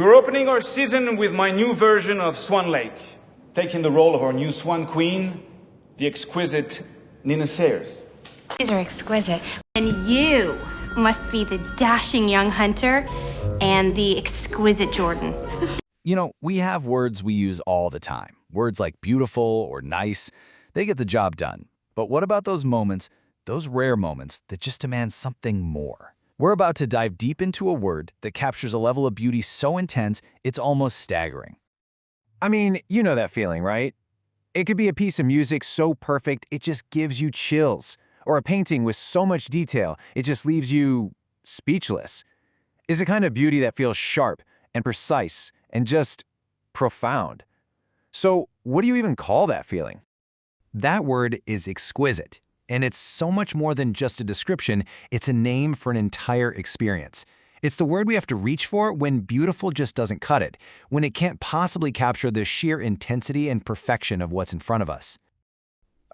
We're opening our season with my new version of Swan Lake, taking the role of our new swan queen, the exquisite Nina Sayers. These are exquisite. And you must be the dashing young hunter and the exquisite Jordan. You know, we have words we use all the time. Words like beautiful or nice, they get the job done. But what about those moments, those rare moments that just demand something more? We're about to dive deep into a word that captures a level of beauty so intense, it's almost staggering. I mean, you know that feeling, right? It could be a piece of music so perfect it just gives you chills, or a painting with so much detail it just leaves you speechless. It's a kind of beauty that feels sharp and precise and just profound. So, what do you even call that feeling? That word is exquisite, and it's so much more than just a description, it's a name for an entire experience. It's the word we have to reach for when beautiful just doesn't cut it, when it can't possibly capture the sheer intensity and perfection of what's in front of us.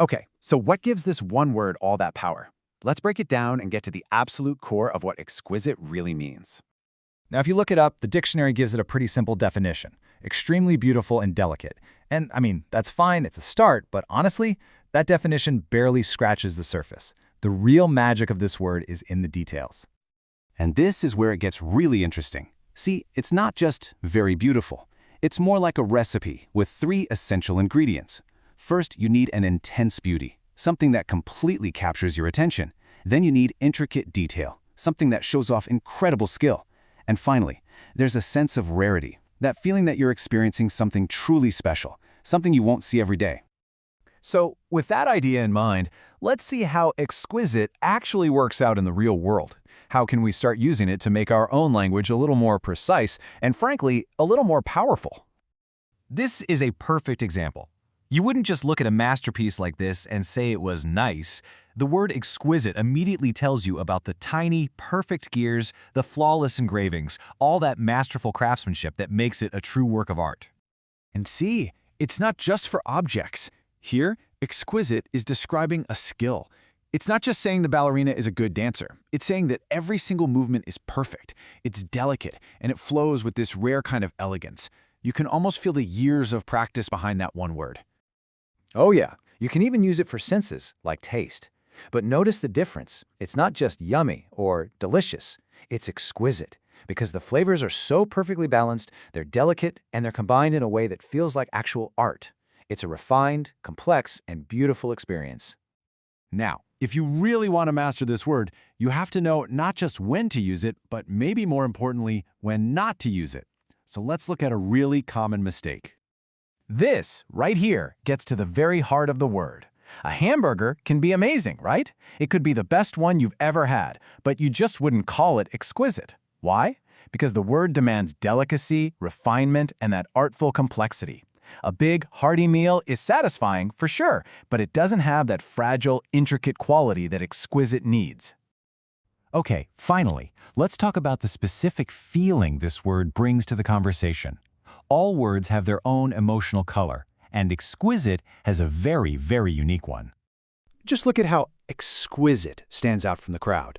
Okay, so what gives this one word all that power? Let's break it down and get to the absolute core of what exquisite really means. Now, if you look it up, the dictionary gives it a pretty simple definition: extremely beautiful and delicate. And I mean, that's fine, it's a start, but honestly, that definition barely scratches the surface. The real magic of this word is in the details. And this is where it gets really interesting. See, it's not just very beautiful. It's more like a recipe with 3 essential ingredients. First, you need an intense beauty, something that completely captures your attention. Then you need intricate detail, something that shows off incredible skill. And finally, there's a sense of rarity, that feeling that you're experiencing something truly special, something you won't see every day. So, with that idea in mind, let's see how exquisite actually works out in the real world. How can we start using it to make our own language a little more precise and, frankly, a little more powerful? This is a perfect example. You wouldn't just look at a masterpiece like this and say it was nice. The word exquisite immediately tells you about the tiny, perfect gears, the flawless engravings, all that masterful craftsmanship that makes it a true work of art. And see, it's not just for objects. Here, exquisite is describing a skill. It's not just saying the ballerina is a good dancer. It's saying that every single movement is perfect. It's delicate, and it flows with this rare kind of elegance. You can almost feel the years of practice behind that one word. Oh yeah, you can even use it for senses, like taste. But notice the difference. It's not just yummy or delicious. It's exquisite, because the flavors are so perfectly balanced, they're delicate, and they're combined in a way that feels like actual art. It's a refined, complex, and beautiful experience. Now, if you really want to master this word, you have to know not just when to use it, but maybe more importantly, when not to use it. So let's look at a really common mistake. This, right here, gets to the very heart of the word. A hamburger can be amazing, right? It could be the best one you've ever had, but you just wouldn't call it exquisite. Why? Because the word demands delicacy, refinement, and that artful complexity. A big, hearty meal is satisfying, for sure, but it doesn't have that fragile, intricate quality that exquisite needs. Okay, finally, let's talk about the specific feeling this word brings to the conversation. All words have their own emotional color, and exquisite has a very, very unique one. Just look at how exquisite stands out from the crowd.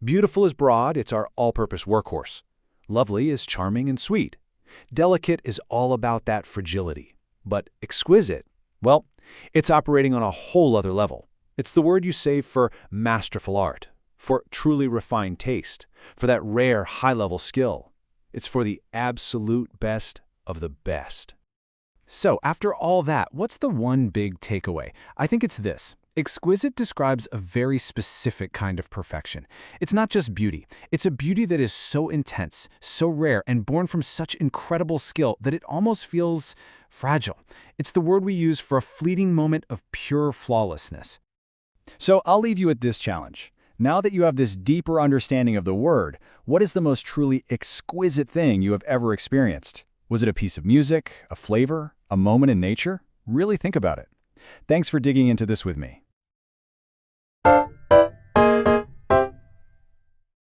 Beautiful is broad, it's our all-purpose workhorse. Lovely is charming and sweet. Delicate is all about that fragility. But exquisite, well, it's operating on a whole other level. It's the word you save for masterful art, for truly refined taste, for that rare high-level skill. It's for the absolute best of the best. So, after all that, what's the one big takeaway? I think it's this. Exquisite describes a very specific kind of perfection. It's not just beauty. It's a beauty that is so intense, so rare, and born from such incredible skill that it almost feels fragile. It's the word we use for a fleeting moment of pure flawlessness. So, I'll leave you at this challenge. Now that you have this deeper understanding of the word, what is the most truly exquisite thing you have ever experienced? Was it a piece of music, a flavor, a moment in nature? Really think about it. Thanks for digging into this with me.